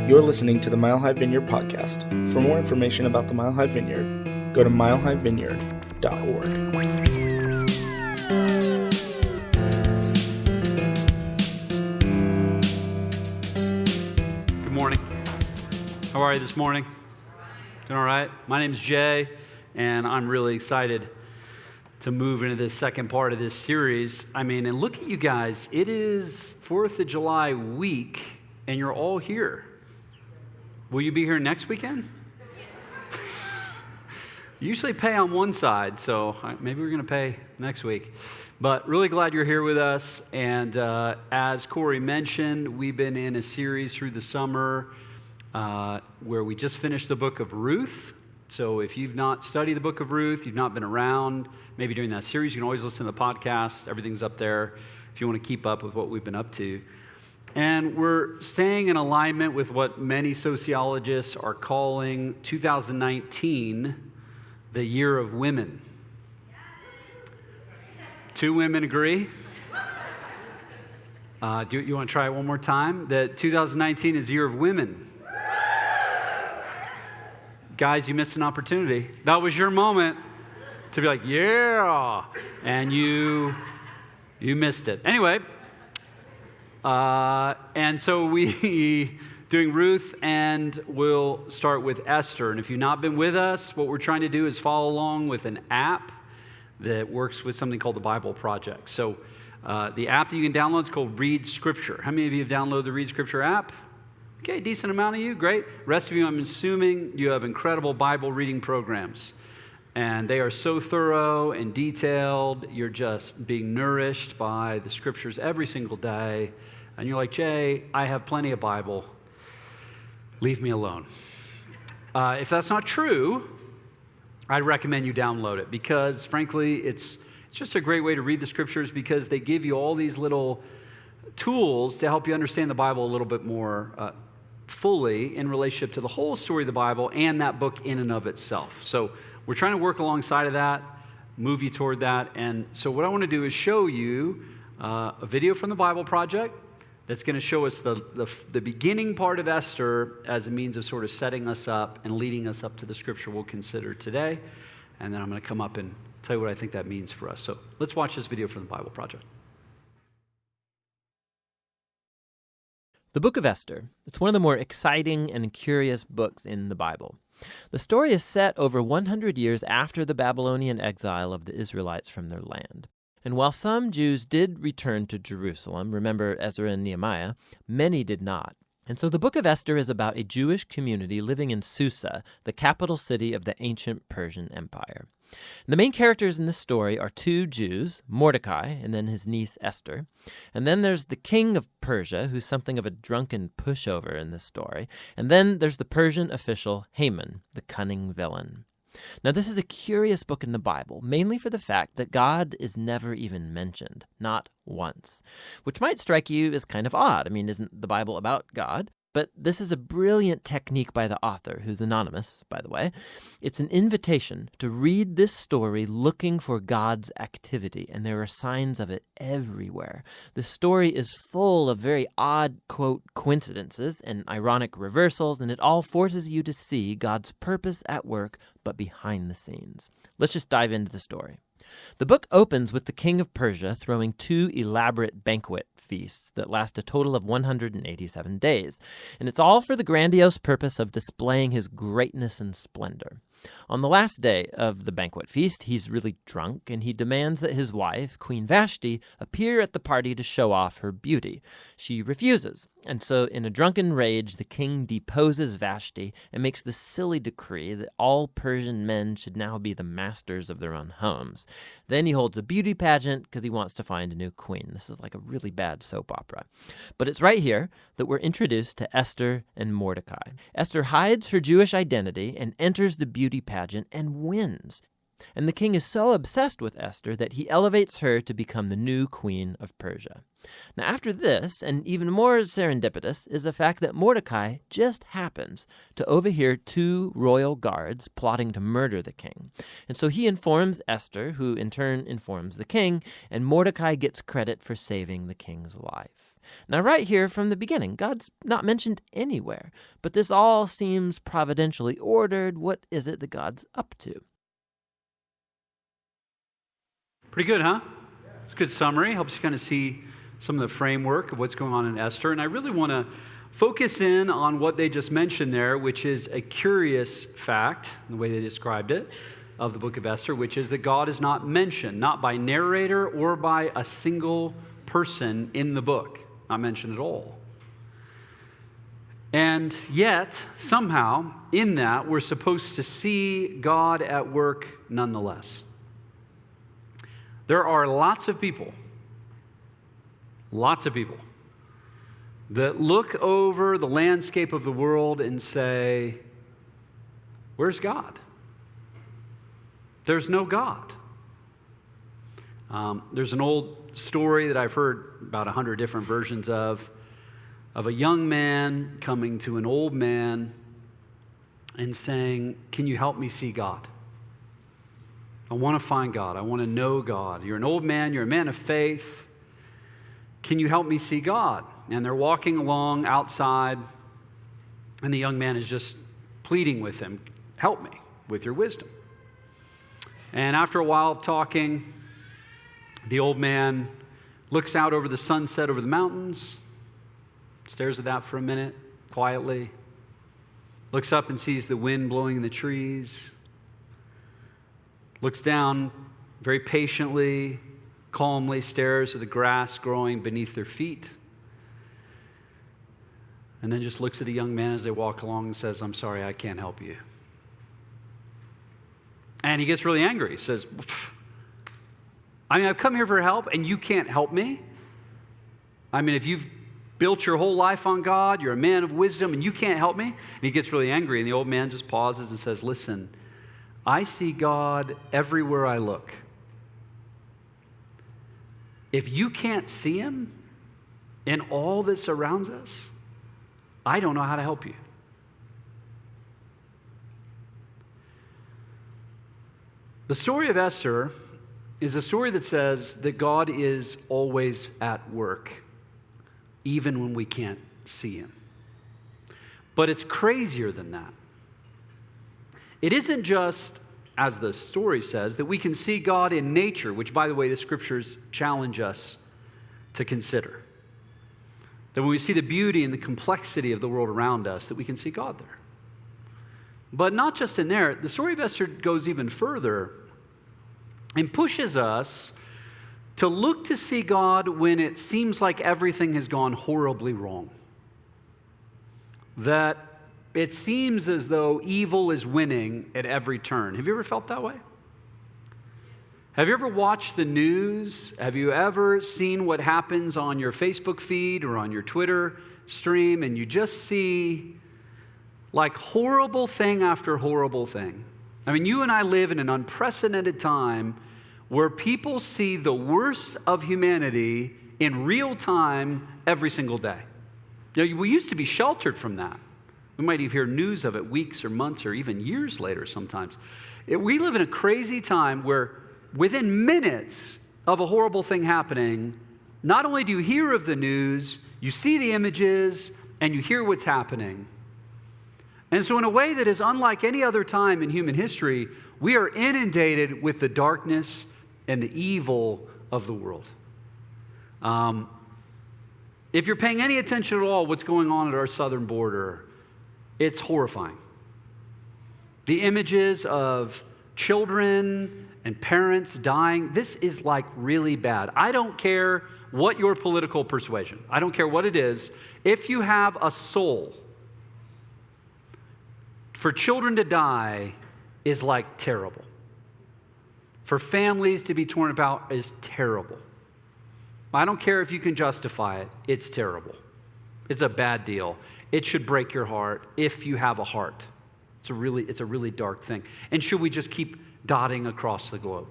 You're listening to the Mile High Vineyard podcast. For more information about the Mile High Vineyard, go to milehighvineyard.org. Good morning. How are you this morning? Doing all right? My name's Jay, and I'm really excited to move into this second part of this series. And look at you guys. It is 4th of July week, and you're all here. Will you be here next weekend? Usually pay on one side, so maybe we're going to pay next week. But really glad you're here with us. And as Corey mentioned, we've been in a series through the summer where we just finished the book of Ruth. So if you've not studied the book of Ruth, you've not been around, maybe during that series, you can always listen to the podcast. Everything's up there if you want to keep up with what we've been up to. And we're staying in alignment with what many sociologists are calling 2019 the year of women. Two women agree? Do you want to try it one more time? That 2019 is the year of women. Guys, you missed an opportunity. That was your moment to be like, yeah, and you missed it. Anyway, and so we doing Ruth, and we'll start with Esther. And if you've not been with us, what we're trying to do is follow along with an app that works with something called the Bible Project. So the app that you can download is called Read Scripture. How many of you have downloaded the Read Scripture app? Okay, decent amount of you, great. Rest of you, I'm assuming you have incredible Bible reading programs. And they are so thorough and detailed. You're just being nourished by the Scriptures every single day. And you're like, Jay, I have plenty of Bible. Leave me alone. If that's not true, I'd recommend you download it because, frankly, it's just a great way to read the Scriptures because they give you all these little tools to help you understand the Bible a little bit more fully in relationship to the whole story of the Bible and that book in and of itself. So we're trying to work alongside of that, move you toward that. And so what I want to do is show you a video from the Bible Project that's going to show us the beginning part of Esther as a means of sort of setting us up and leading us up to the scripture we'll consider today. And then I'm going to come up and tell you what I think that means for us. So let's watch this video from the Bible Project. The book of Esther, it's one of the more exciting and curious books in the Bible. The story is set over 100 years after the Babylonian exile of the Israelites from their land. And while some Jews did return to Jerusalem, remember Ezra and Nehemiah, many did not. And so the book of Esther is about a Jewish community living in Susa, the capital city of the ancient Persian Empire. And the main characters in this story are two Jews, Mordecai and then his niece Esther. And then there's the king of Persia, who's something of a drunken pushover in this story. And then there's the Persian official Haman, the cunning villain. Now, this is a curious book in the Bible, mainly for the fact that God is never even mentioned, not once, which might strike you as kind of odd. Isn't the Bible about God? But this is a brilliant technique by the author, who's anonymous, by the way. It's an invitation to read this story looking for God's activity, and there are signs of it everywhere. The story is full of very odd, quote, coincidences and ironic reversals, and it all forces you to see God's purpose at work, but behind the scenes. Let's just dive into the story. The book opens with the king of Persia throwing two elaborate banquet feasts that last a total of 187 days, and it's all for the grandiose purpose of displaying his greatness and splendor. On the last day of the banquet feast, he's really drunk, and he demands that his wife, Queen Vashti, appear at the party to show off her beauty. She refuses, and so in a drunken rage, the king deposes Vashti and makes the silly decree that all Persian men should now be the masters of their own homes. Then he holds a beauty pageant because he wants to find a new queen. This is like a really bad soap opera. But it's right here that we're introduced to Esther and Mordecai. Esther hides her Jewish identity and enters the beauty pageant and wins. And the king is so obsessed with Esther that he elevates her to become the new queen of Persia. Now, after this, and even more serendipitous, is the fact that Mordecai just happens to overhear two royal guards plotting to murder the king. And so he informs Esther, who in turn informs the king, and Mordecai gets credit for saving the king's life. Now, right here from the beginning, God's not mentioned anywhere, but this all seems providentially ordered. What is it that God's up to? Pretty good, huh? It's a good summary. Helps you kind of see some of the framework of what's going on in Esther. And I really want to focus in on what they just mentioned there, which is a curious fact, the way they described it, of the book of Esther, which is that God is not mentioned, not by narrator or by a single person in the book, not mentioned at all. And yet, somehow, in that, we're supposed to see God at work nonetheless. There are lots of people that look over the landscape of the world and say, where's God? There's no God. There's an old story that I've heard about 100 different versions of a young man coming to an old man and saying, can you help me see God? I want to find God. I want to know God. You're an old man. You're a man of faith. Can you help me see God? And they're walking along outside, and the young man is just pleading with him, help me with your wisdom. And after a while of talking, the old man looks out over the sunset over the mountains, stares at that for a minute, quietly, looks up and sees the wind blowing in the trees, looks down very patiently, calmly, stares at the grass growing beneath their feet, and then just looks at the young man as they walk along and says, I'm sorry, I can't help you. And he gets really angry. He says, I've come here for help and you can't help me? If you've built your whole life on God, you're a man of wisdom and you can't help me? And he gets really angry, and the old man just pauses and says, listen, I see God everywhere I look. If you can't see him in all that surrounds us, I don't know how to help you. The story of Esther is a story that says that God is always at work, even when we can't see him. But it's crazier than that. It isn't just, as the story says, that we can see God in nature, which, by the way, the scriptures challenge us to consider. That when we see the beauty and the complexity of the world around us, that we can see God there. But not just in there. The story of Esther goes even further and pushes us to look to see God when it seems like everything has gone horribly wrong. That it seems as though evil is winning at every turn. Have you ever felt that way? Have you ever watched the news? Have you ever seen what happens on your Facebook feed or on your Twitter stream, and you just see like horrible thing after horrible thing? You and I live in an unprecedented time where people see the worst of humanity in real time every single day. We used to be sheltered from that. We might even hear news of it weeks or months or even years later sometimes. We live in a crazy time where within minutes of a horrible thing happening, not only do you hear of the news, you see the images, and you hear what's happening. And so in a way that is unlike any other time in human history, we are inundated with the darkness and the evil of the world. If you're paying any attention at all what's going on at our southern border, it's horrifying. The images of children and parents dying, this is like really bad. I don't care what your political persuasion, I don't care what it is. If you have a soul, for children to die is like terrible. For families to be torn apart is terrible. I don't care if you can justify it, it's terrible. It's a bad deal. It should break your heart if you have a heart. It's a really dark thing. And should we just keep dotting across the globe?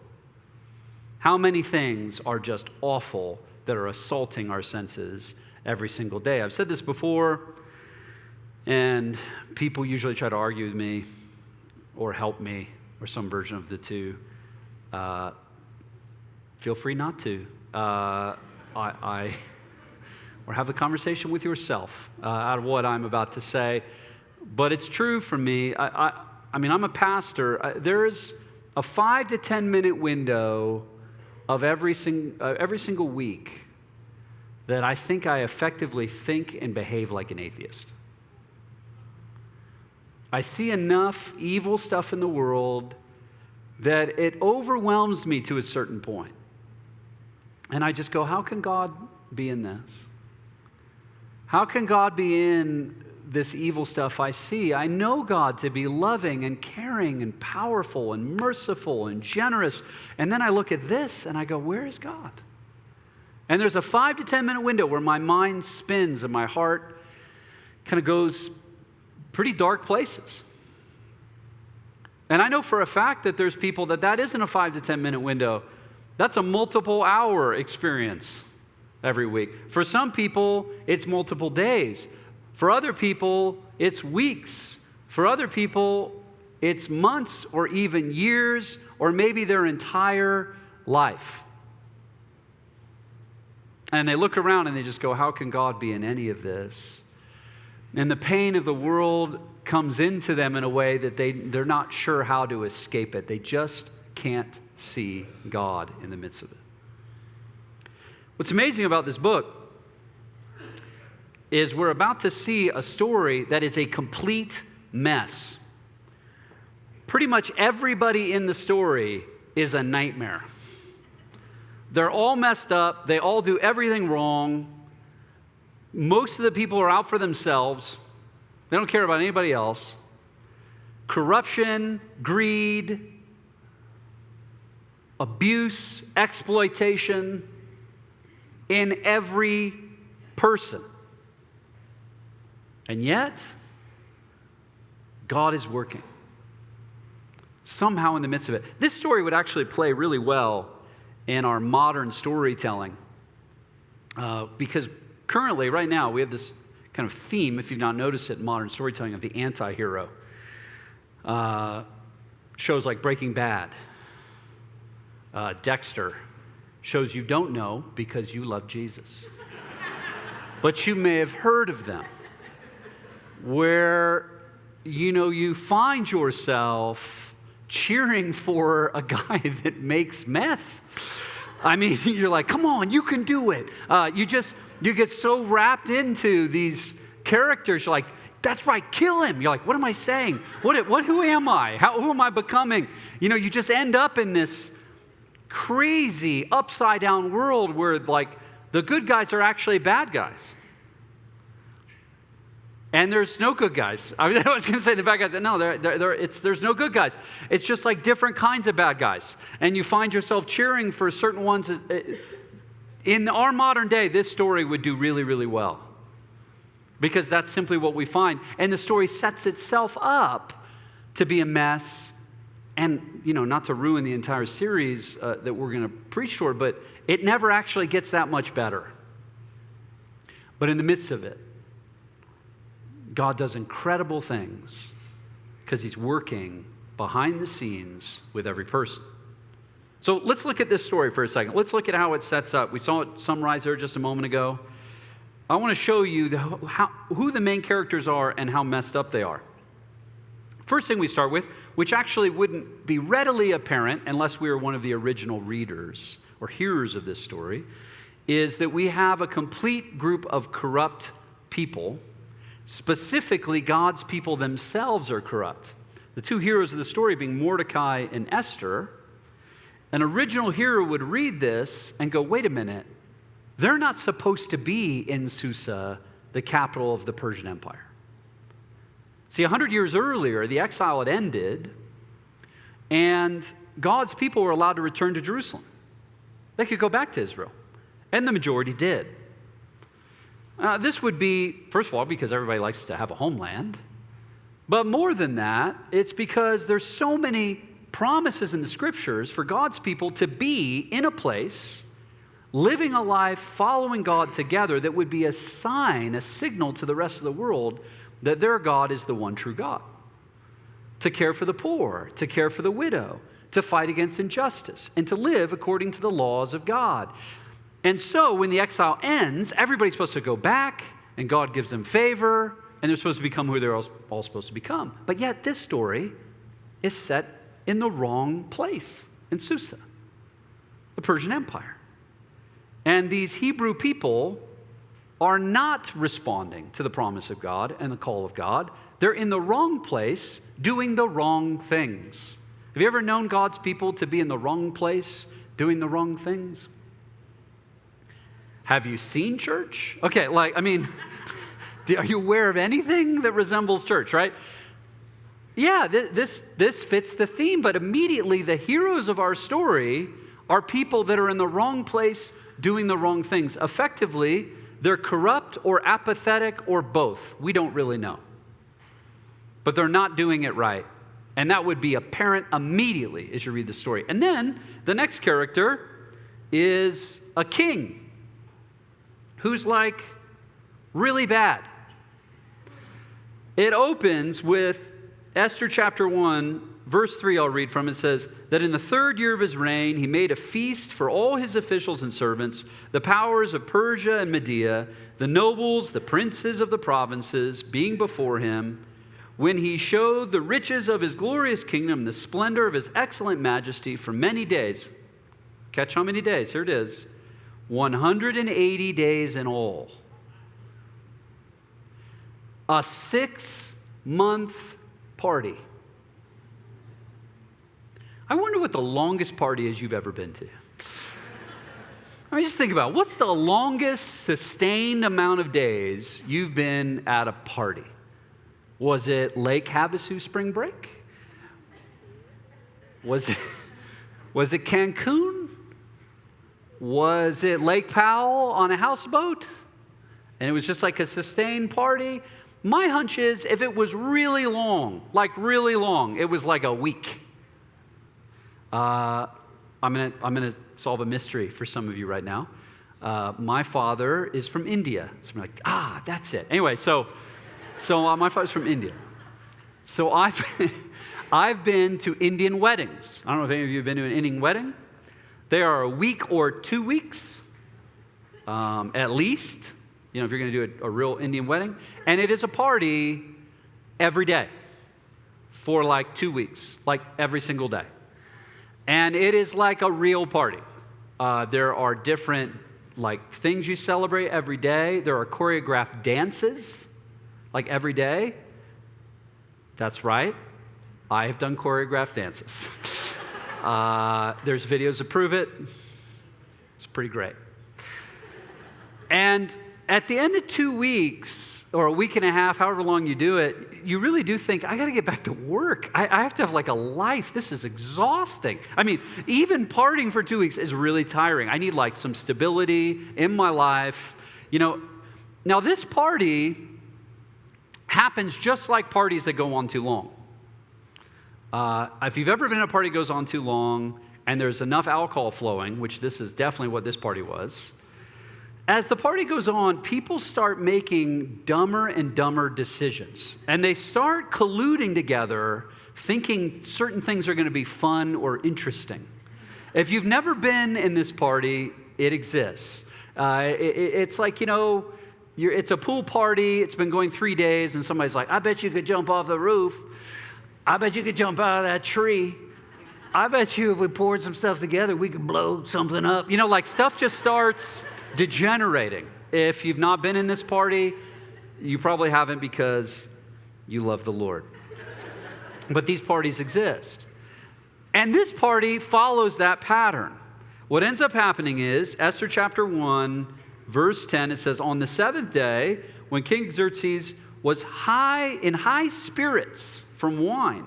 How many things are just awful that are assaulting our senses every single day? I've said this before, and people usually try to argue with me or help me or some version of the two. Feel free not to. or have a conversation with yourself out of what I'm about to say. But it's true for me. I mean, I'm a pastor. There is a 5 to 10 minute window of every single week that I think I effectively think and behave like an atheist. I see enough evil stuff in the world that it overwhelms me to a certain point. And I just go, how can God be in this? How can God be in this evil stuff I see? I know God to be loving and caring and powerful and merciful and generous. And then I look at this and I go, where is God? And there's a 5 to 10 minute window where my mind spins and my heart kind of goes pretty dark places. And I know for a fact that there's people that isn't a 5 to 10 minute window. That's a multiple hour experience every week. For some people, it's multiple days. For other people, it's weeks. For other people, it's months or even years or maybe their entire life. And they look around and they just go, how can God be in any of this? And the pain of the world comes into them in a way that they're not sure how to escape it. They just can't see God in the midst of it. What's amazing about this book is we're about to see a story that is a complete mess. Pretty much everybody in the story is a nightmare. They're all messed up. They all do everything wrong. Most of the people are out for themselves. They don't care about anybody else. Corruption, greed, abuse, exploitation in every person. And yet, God is working somehow in the midst of it. This story would actually play really well in our modern storytelling because currently, right now, we have this kind of theme, if you've not noticed it in modern storytelling, of the anti-hero. Shows like Breaking Bad, Dexter, shows you don't know because you love Jesus. But you may have heard of them, where, you find yourself cheering for a guy that makes meth. I mean, you're like, come on, you can do it. You get so wrapped into these characters, you're like, that's right, kill him. You're like, what am I saying? Who am I? Who am I becoming? You just end up in this crazy upside down world where like the good guys are actually bad guys. And there's no good guys. I was going to say the bad guys. No, there's no good guys. It's just like different kinds of bad guys. And you find yourself cheering for certain ones. In our modern day, this story would do really, really well. Because that's simply what we find. And the story sets itself up to be a mess. And, not to ruin the entire series that we're going to preach toward, but it never actually gets that much better. But in the midst of it, God does incredible things because he's working behind the scenes with every person. So let's look at this story for a second. Let's look at how it sets up. We saw it summarized there just a moment ago. I want to show you who the main characters are and how messed up they are. First thing we start with, which actually wouldn't be readily apparent unless we were one of the original readers or hearers of this story, is that we have a complete group of corrupt people. Specifically, God's people themselves are corrupt. The two heroes of the story being Mordecai and Esther. An original hearer would read this and go, wait a minute, they're not supposed to be in Susa, the capital of the Persian Empire. See, 100 years earlier, the exile had ended, and God's people were allowed to return to Jerusalem. They could go back to Israel, and the majority did. This would be, first of all, because everybody likes to have a homeland. But more than that, it's because there's so many promises in the scriptures for God's people to be in a place, living a life, following God together that would be a sign, a signal to the rest of the world that their God is the one true God. To care for the poor, to care for the widow, to fight against injustice, and to live according to the laws of God. And so when the exile ends, everybody's supposed to go back, and God gives them favor, and they're supposed to become who they're all supposed to become. But yet this story is set in the wrong place, in Susa, the Persian Empire. And these Hebrew people are not responding to the promise of God and the call of God. They're in the wrong place, doing the wrong things. Have you ever known God's people to be in the wrong place, doing the wrong things? Have you seen church? Okay, are you aware of anything that resembles church, right? Yeah, this fits the theme, but immediately the heroes of our story are people that are in the wrong place, doing the wrong things. Effectively, they're corrupt or apathetic or both. We don't really know. But they're not doing it right. And that would be apparent immediately as you read the story. And then the next character is a king who's like really bad. It opens with Esther chapter 1, verse 3, I'll read from. It says that in the 3rd year of his reign, he made a feast for all his officials and servants, the powers of Persia and Media, the nobles, the princes of the provinces, being before him, when he showed the riches of his glorious kingdom, the splendor of his excellent majesty for many days. Catch how many days? Here it is. 180 days in all. A 6-month party. I wonder what the longest party is you've ever been to. I mean, just think about it. What's the longest sustained amount of days you've been at a party? Was it Lake Havasu spring break? Was it Cancun? Was it Lake Powell on a houseboat? And it was just like a sustained party? My hunch is if it was really long, it was like a week. I'm gonna solve a mystery for some of you right now. My father is from India. So I'm like, that's it. Anyway, so my father's from India. So I've been to Indian weddings. I don't know if any of you have been to an Indian wedding. They are a week or 2 weeks, at least. You know, if you're going to do a real Indian wedding. And it is a party every day for like 2 weeks, like every single day. And it is like a real party. There are different like things you celebrate every day. There are choreographed dances like every day. That's right. I have done choreographed dances. There's videos to prove it. It's pretty great. And at the end of 2 weeks, or a week and a half, however long you do it, you really do think, I got to get back to work. I have to have like a life. This is exhausting. I mean, even partying for 2 weeks is really tiring. I need like some stability in my life. You know, now this party happens just like parties that go on too long. If you've ever been at a party that goes on too long and there's enough alcohol flowing, which this is definitely what this party was, as the party goes on, people start making dumber and dumber decisions. And they start colluding together, thinking certain things are going to be fun or interesting. If you've never been in this party, it exists. It's like, you know, it's a pool party. It's been going 3 days, and somebody's like, I bet you could jump off the roof. I bet you could jump out of that tree. I bet you if we poured some stuff together, we could blow something up. You know, like stuff just starts degenerating. If you've not been in this party, you probably haven't because you love the Lord. But these parties exist. And this party follows that pattern. What ends up happening is, Esther chapter 1, verse 10, it says, on the 7th day, when King Xerxes was in high spirits from wine,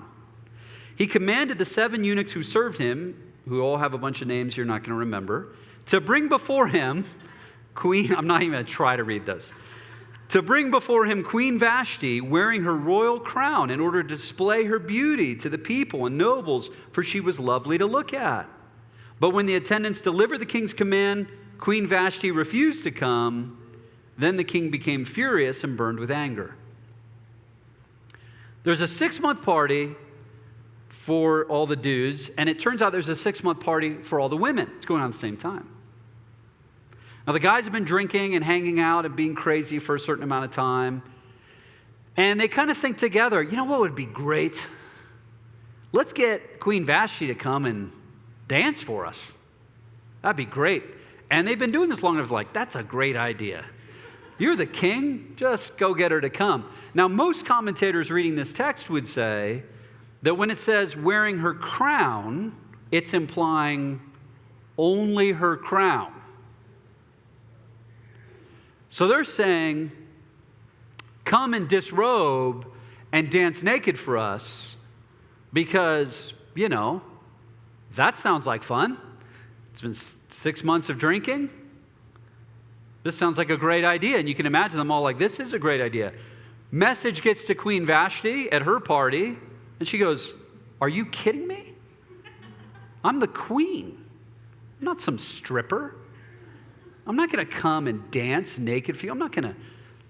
he commanded the 7 eunuchs who served him, who all have a bunch of names you're not going to remember, to bring before him I'm not even going to try to read this. To bring before him Queen Vashti wearing her royal crown in order to display her beauty to the people and nobles, for she was lovely to look at. But when the attendants delivered the king's command, Queen Vashti refused to come. Then the king became furious and burned with anger. There's a 6-month party for all the dudes, and it turns out there's a 6-month party for all the women. It's going on at the same time. Now, the guys have been drinking and hanging out and being crazy for a certain amount of time. And they kind of think together, you know what would be great? Let's get Queen Vashti to come and dance for us. That'd be great. And they've been doing this long enough, like, that's a great idea. You're the king, just go get her to come. Now, most commentators reading this text would say that when it says wearing her crown, it's implying only her crown. So they're saying, come and disrobe and dance naked for us because, you know, that sounds like fun. It's been 6 months of drinking. This sounds like a great idea. And you can imagine them all like, this is a great idea. Message gets to Queen Vashti at her party, and she goes, are you kidding me? I'm the queen. I'm not some stripper. I'm not going to come and dance naked for you. I'm not going to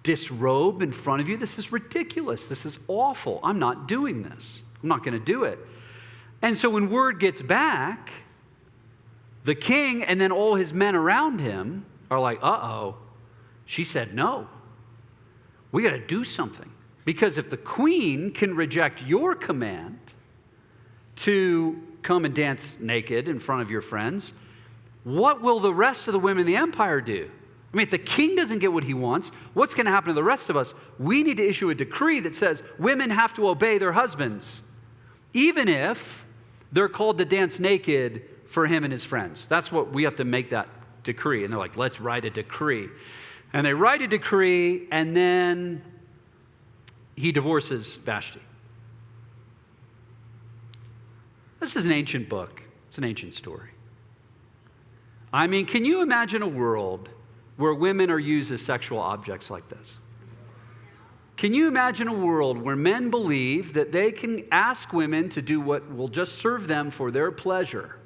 disrobe in front of you. This is ridiculous. This is awful. I'm not doing this. I'm not going to do it. And so when word gets back, the king and then all his men around him are like, uh-oh, she said no. We got to do something. Because if the queen can reject your command to come and dance naked in front of your friends, what will the rest of the women in the empire do? I mean, if the king doesn't get what he wants, what's going to happen to the rest of us? We need to issue a decree that says women have to obey their husbands, even if they're called to dance naked for him and his friends. That's what we have to make that decree. And they're like, let's write a decree. And they write a decree, and then he divorces Vashti. This is an ancient book. It's an ancient story. I mean, can you imagine a world where women are used as sexual objects like this? Can you imagine a world where men believe that they can ask women to do what will just serve them for their pleasure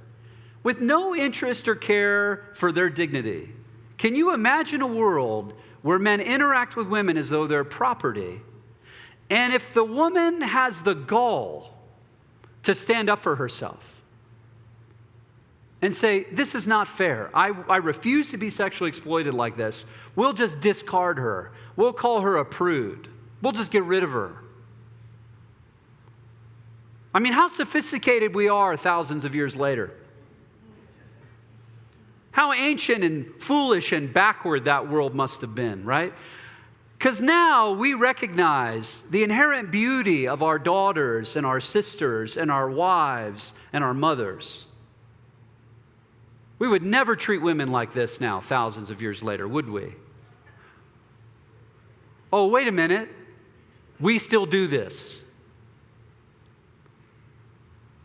with no interest or care for their dignity? Can you imagine a world where men interact with women as though they're property? And if the woman has the gall to stand up for herself and say, this is not fair. I refuse to be sexually exploited like this. We'll just discard her. We'll call her a prude. We'll just get rid of her. I mean, how sophisticated we are thousands of years later. How ancient and foolish and backward that world must have been, right? Because now we recognize the inherent beauty of our daughters and our sisters and our wives and our mothers. We would never treat women like this now, thousands of years later, would we? Oh, wait a minute. We still do this.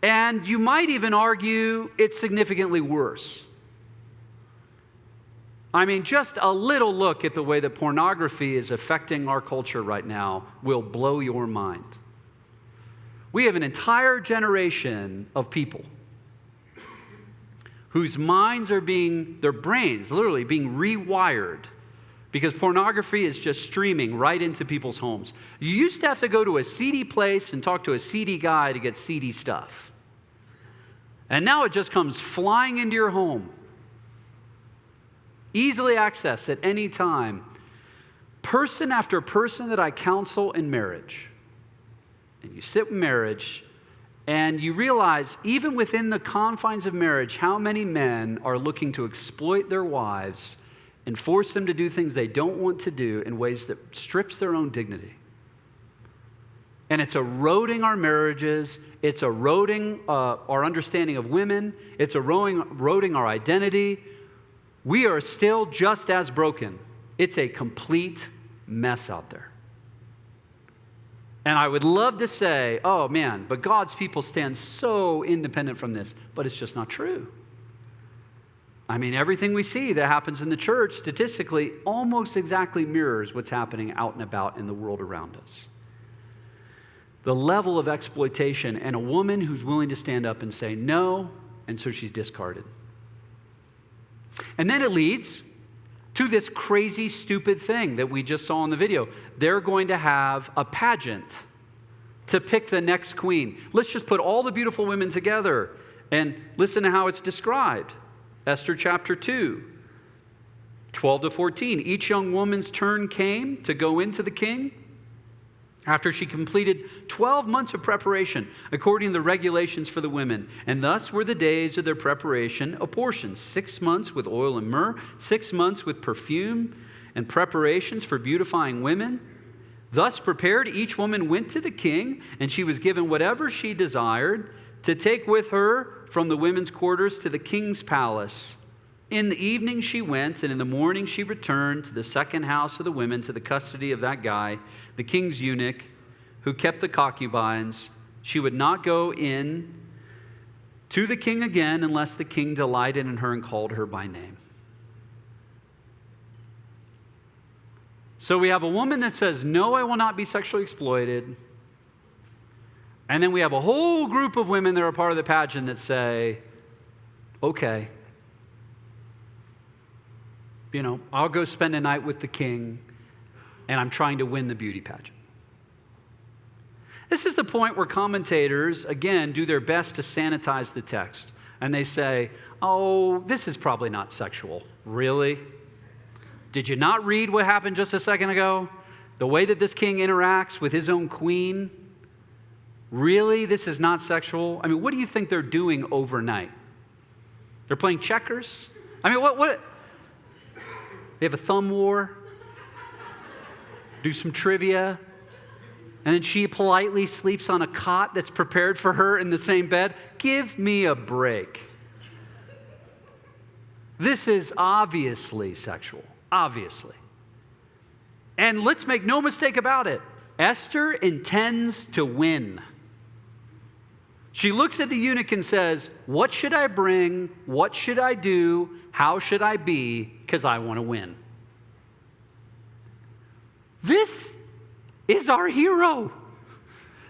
And you might even argue it's significantly worse. I mean, just a little look at the way that pornography is affecting our culture right now will blow your mind. We have an entire generation of people whose minds are their brains literally being rewired because pornography is just streaming right into people's homes. You used to have to go to a seedy place and talk to a seedy guy to get seedy stuff. And now it just comes flying into your home. Easily accessed at any time. Person after person that I counsel in marriage, and you sit in marriage, and you realize, even within the confines of marriage, how many men are looking to exploit their wives and force them to do things they don't want to do in ways that strips their own dignity. And it's eroding our marriages. It's eroding our understanding of women. It's eroding our identity. We are still just as broken. It's a complete mess out there. And I would love to say, oh man, but God's people stand so independent from this. But it's just not true. I mean, everything we see that happens in the church statistically almost exactly mirrors what's happening out and about in the world around us. The level of exploitation, and a woman who's willing to stand up and say no, and so she's discarded. And then it leads to this crazy, stupid thing that we just saw in the video. They're going to have a pageant to pick the next queen. Let's just put all the beautiful women together and listen to how it's described. Esther chapter 2. 12 to 14, each young woman's turn came to go into the king after she completed 12 months of preparation, according to the regulations for the women. And thus were the days of their preparation apportioned: 6 months with oil and myrrh, 6 months with perfume and preparations for beautifying women. Thus prepared, each woman went to the king, and she was given whatever she desired to take with her from the women's quarters to the king's palace. In the evening she went, and in the morning she returned to the second house of the women, to the custody of that guy, the king's eunuch, who kept the concubines. She would not go in to the king again unless the king delighted in her and called her by name. So we have a woman that says, no, I will not be sexually exploited. And then we have a whole group of women that are part of the pageant that say, okay, I'll go spend a night with the king, and I'm trying to win the beauty pageant. This is the point where commentators, again, do their best to sanitize the text. And they say, oh, this is probably not sexual. Really? Did you not read what happened just a second ago? The way that this king interacts with his own queen? Really? This is not sexual? I mean, what do you think they're doing overnight? They're playing checkers? I mean, what? They have a thumb war, do some trivia, and then she politely sleeps on a cot that's prepared for her in the same bed. Give me a break. This is obviously sexual, obviously. And let's make no mistake about it. Esther intends to win. She looks at the eunuch and says, what should I bring? What should I do? How should I be? Because I want to win. This is our hero.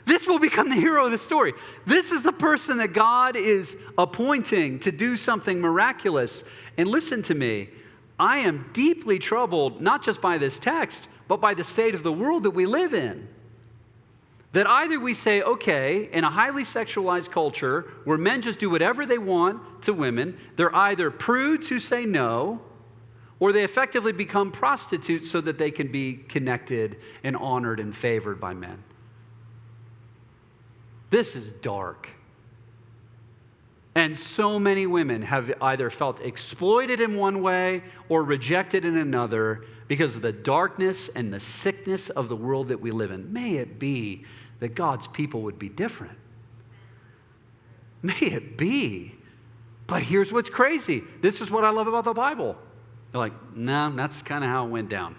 This will become the hero of the story. This is the person that God is appointing to do something miraculous. And listen to me, I am deeply troubled, not just by this text, but by the state of the world that we live in. That either we say, okay, in a highly sexualized culture where men just do whatever they want to women, they're either prudes who say no, or they effectively become prostitutes so that they can be connected and honored and favored by men. This is dark. And so many women have either felt exploited in one way or rejected in another because of the darkness and the sickness of the world that we live in. May it be that God's people would be different. May it be. But here's what's crazy. This is what I love about the Bible. They're like, no, that's kind of how it went down.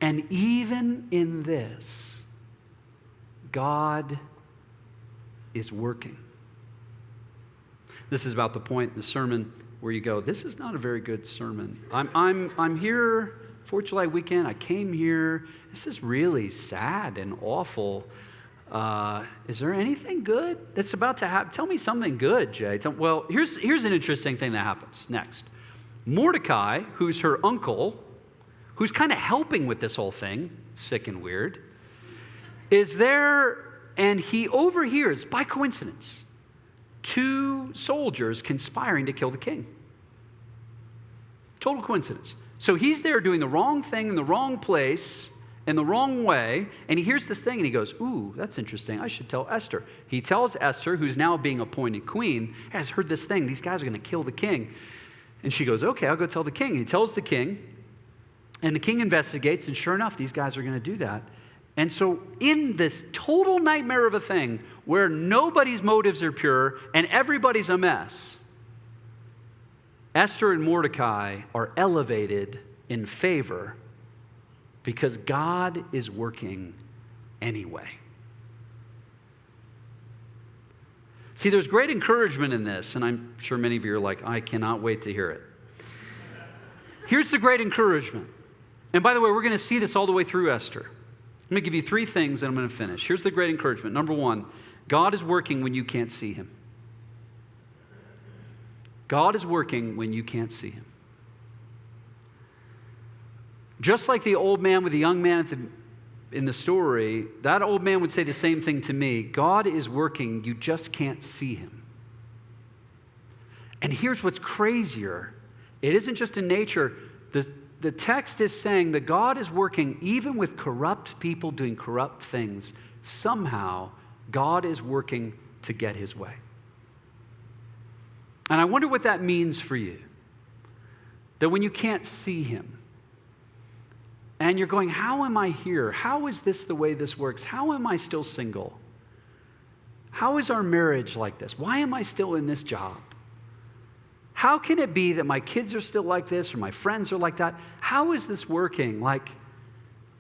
And even in this, God is working. This is about the point in the sermon where you go, this is not a very good sermon. I'm here 4th of July weekend. I came here. This is really sad and awful. Is there anything good that's about to happen? Tell me something good, Jay. Well, here's an interesting thing that happens next. Mordecai, who's her uncle, who's kind of helping with this whole thing, sick and weird, is there, and he overhears, by coincidence, 2 soldiers conspiring to kill the king. Total coincidence. So he's there doing the wrong thing in the wrong place, in the wrong way, and he hears this thing and he goes, ooh, that's interesting. I should tell Esther. He tells Esther, who's now being appointed queen, has heard this thing. These guys are going to kill the king. And she goes, okay, I'll go tell the king. He tells the king, and the king investigates, and sure enough, these guys are going to do that. And so in this total nightmare of a thing where nobody's motives are pure and everybody's a mess, Esther and Mordecai are elevated in favor because God is working anyway. See, there's great encouragement in this, and I'm sure many of you are like, I cannot wait to hear it. Here's the great encouragement. And by the way, we're going to see this all the way through Esther. I'm going to give you 3 things and I'm going to finish. Here's the great encouragement. Number 1, God is working when you can't see him. God is working when you can't see him. Just like the old man with the young man in the story, that old man would say the same thing to me. God is working, you just can't see him. And here's what's crazier. It isn't just in nature. The text is saying that God is working even with corrupt people doing corrupt things. Somehow, God is working to get his way. And I wonder what that means for you. That when you can't see him, and you're going, how am I here? How is this the way this works? How am I still single? How is our marriage like this? Why am I still in this job? How can it be that my kids are still like this or my friends are like that? How is this working? Like,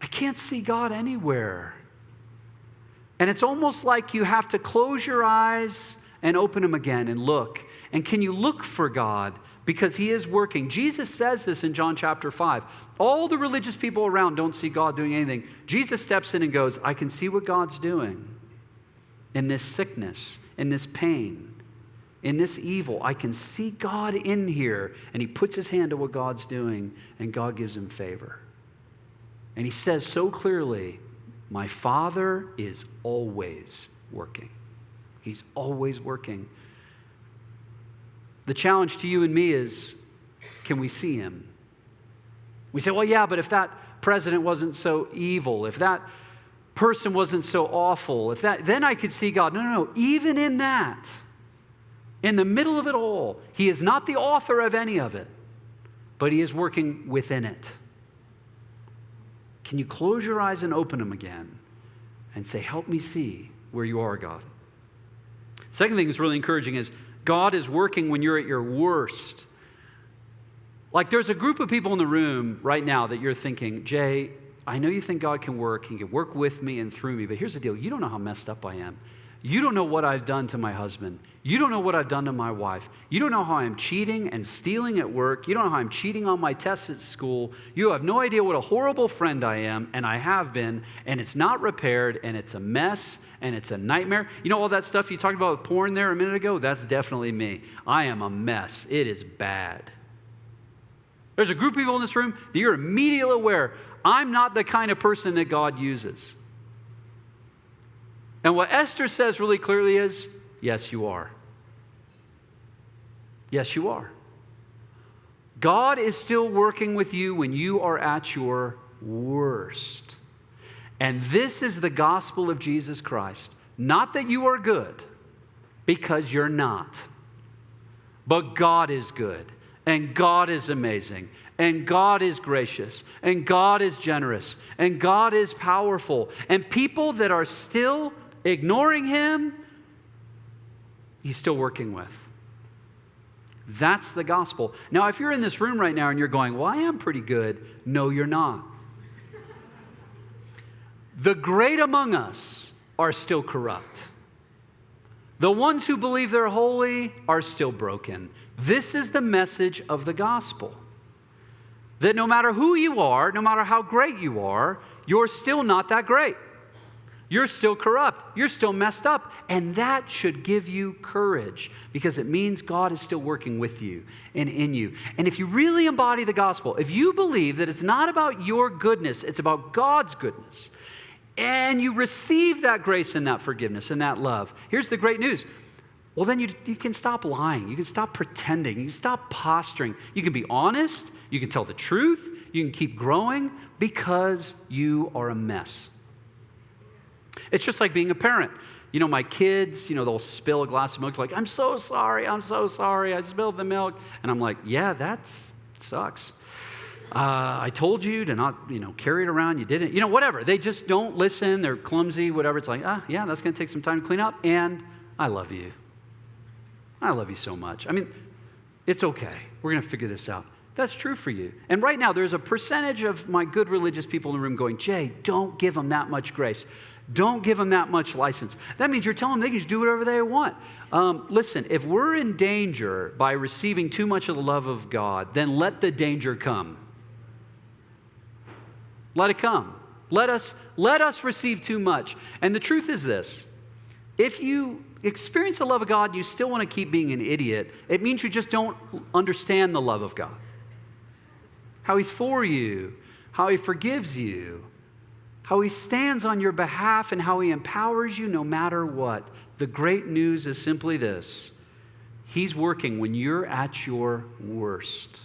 I can't see God anywhere. And it's almost like you have to close your eyes and open them again and look. And can you look for God? Because he is working. Jesus says this in John chapter 5. All the religious people around don't see God doing anything. Jesus steps in and goes, I can see what God's doing in this sickness, in this pain, in this evil. I can see God in here. And he puts his hand to what God's doing, and God gives him favor. And he says so clearly, my Father is always working. He's always working. The challenge to you and me is, can we see him? We say, well, yeah, but if that president wasn't so evil, if that person wasn't so awful, then I could see God. No. Even in that, in the middle of it all, he is not the author of any of it, but he is working within it. Can you close your eyes and open them again and say, help me see where you are, God? Second thing that's really encouraging is God is working when you're at your worst. Like there's a group of people in the room right now that you're thinking, Jay, I know you think God can work. He can work with me and through me, but here's the deal. You don't know how messed up I am. You don't know what I've done to my husband. You don't know what I've done to my wife. You don't know how I'm cheating and stealing at work. You don't know how I'm cheating on my tests at school. You have no idea what a horrible friend I am, and I have been, and it's not repaired, and it's a mess, and it's a nightmare. You know all that stuff you talked about with porn there a minute ago? That's definitely me. I am a mess. It is bad. There's a group of people in this room that you're immediately aware, I'm not the kind of person that God uses. And what Esther says really clearly is, yes, you are. Yes, you are. God is still working with you when you are at your worst. And this is the gospel of Jesus Christ. Not that you are good, because you're not. But God is good, and God is amazing, and God is gracious, and God is generous, and God is powerful. And people that are still ignoring him, he's still working with. That's the gospel. Now, if you're in this room right now and you're going, well, I am pretty good. No, you're not. The great among us are still corrupt. The ones who believe they're holy are still broken. This is the message of the gospel. That no matter who you are, no matter how great you are, you're still not that great. You're still corrupt. You're still messed up. And that should give you courage because it means God is still working with you and in you. And if you really embody the gospel, if you believe that it's not about your goodness, it's about God's goodness, and you receive that grace and that forgiveness and that love, here's the great news. Well, then you can stop lying. You can stop pretending. You can stop posturing. You can be honest. You can tell the truth. You can keep growing because you are a mess. It's just like being a parent. You know, my kids, they'll spill a glass of milk. Like, I'm so sorry. I spilled the milk. And I'm like, yeah, that sucks. I told you to not, carry it around. You didn't, whatever. They just don't listen. They're clumsy, whatever. It's like, yeah, that's going to take some time to clean up. And I love you. I love you so much. I mean, it's okay. We're going to figure this out. That's true for you. And right now, there's a percentage of my good religious people in the room going, Jay, don't give them that much grace. Don't give them that much license. That means you're telling them they can just do whatever they want. Listen, if we're in danger by receiving too much of the love of God, then let the danger come. Let it come. Let us receive too much. And the truth is this. If you experience the love of God and you still want to keep being an idiot, it means you just don't understand the love of God. How he's for you, how he forgives you, how he stands on your behalf, and how he empowers you no matter what. The great news is simply this. He's working when you're at your worst.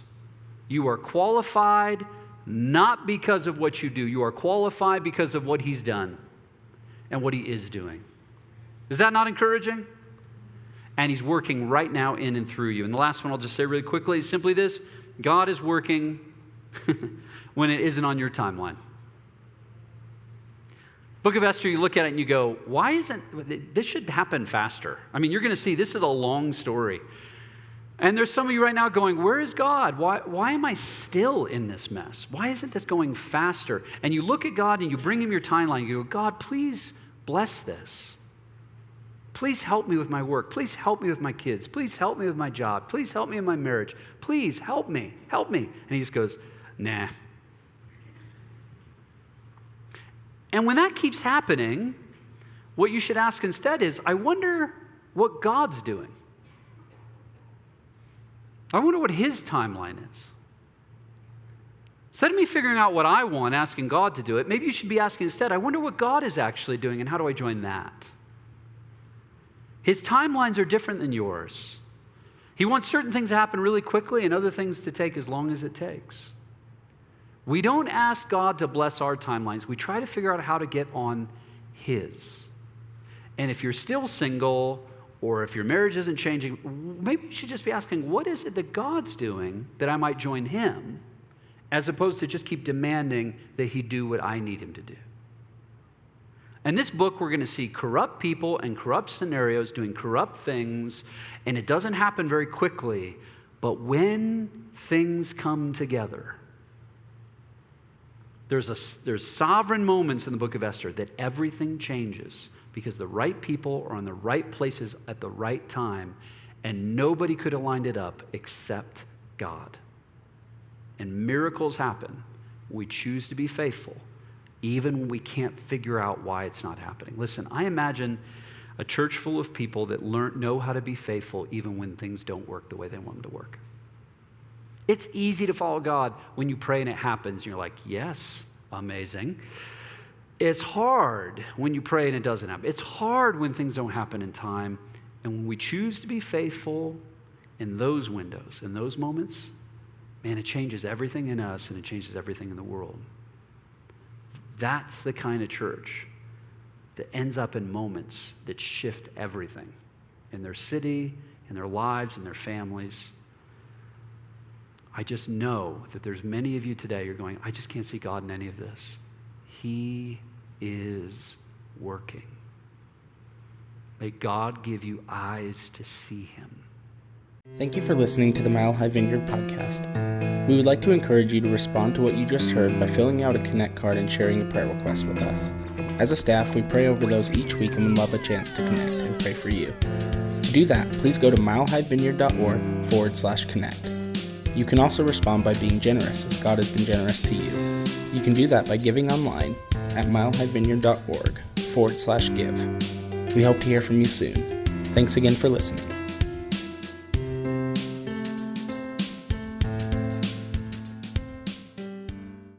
You are qualified not because of what you do. You are qualified because of what he's done and what he is doing. Is that not encouraging? And he's working right now in and through you. And the last one I'll just say really quickly is simply this. God is working when it isn't on your timeline. Book of Esther, you look at it and you go, why isn't, this should happen faster. I mean, you're going to see this is a long story. And there's some of you right now going, where is God? Why am I still in this mess? Why isn't this going faster? And you look at God and you bring him your timeline. You go, God, please bless this. Please help me with my work. Please help me with my kids. Please help me with my job. Please help me in my marriage. Please help me. Help me. And he just goes, nah. And when that keeps happening, what you should ask instead is, I wonder what God's doing. I wonder what his timeline is. Instead of me figuring out what I want, asking God to do it, maybe you should be asking instead, I wonder what God is actually doing and how do I join that? His timelines are different than yours. He wants certain things to happen really quickly and other things to take as long as it takes. We don't ask God to bless our timelines. We try to figure out how to get on his. And if you're still single, or if your marriage isn't changing, maybe you should just be asking, what is it that God's doing that I might join him, as opposed to just keep demanding that he do what I need him to do. In this book, we're going to see corrupt people and corrupt scenarios doing corrupt things, and it doesn't happen very quickly, but when things come together, there's sovereign moments in the book of Esther that everything changes because the right people are in the right places at the right time, and nobody could have lined it up except God. And miracles happen. We choose to be faithful, even when we can't figure out why it's not happening. Listen, I imagine a church full of people that know how to be faithful even when things don't work the way they want them to work. It's easy to follow God when you pray and it happens, and you're like, yes, amazing. It's hard when you pray and it doesn't happen. It's hard when things don't happen in time. And when we choose to be faithful in those windows, in those moments, man, it changes everything in us and it changes everything in the world. That's the kind of church that ends up in moments that shift everything in their city, in their lives, in their families. I just know that there's many of you today, you're going, I just can't see God in any of this. He is working. May God give you eyes to see him. Thank you for listening to the Mile High Vineyard podcast. We would like to encourage you to respond to what you just heard by filling out a Connect card and sharing a prayer request with us. As a staff, we pray over those each week and would love a chance to connect and pray for you. To do that, please go to milehighvineyard.org/connect. You can also respond by being generous, as God has been generous to you. You can do that by giving online at milehighvineyard.org/give. We hope to hear from you soon. Thanks again for listening.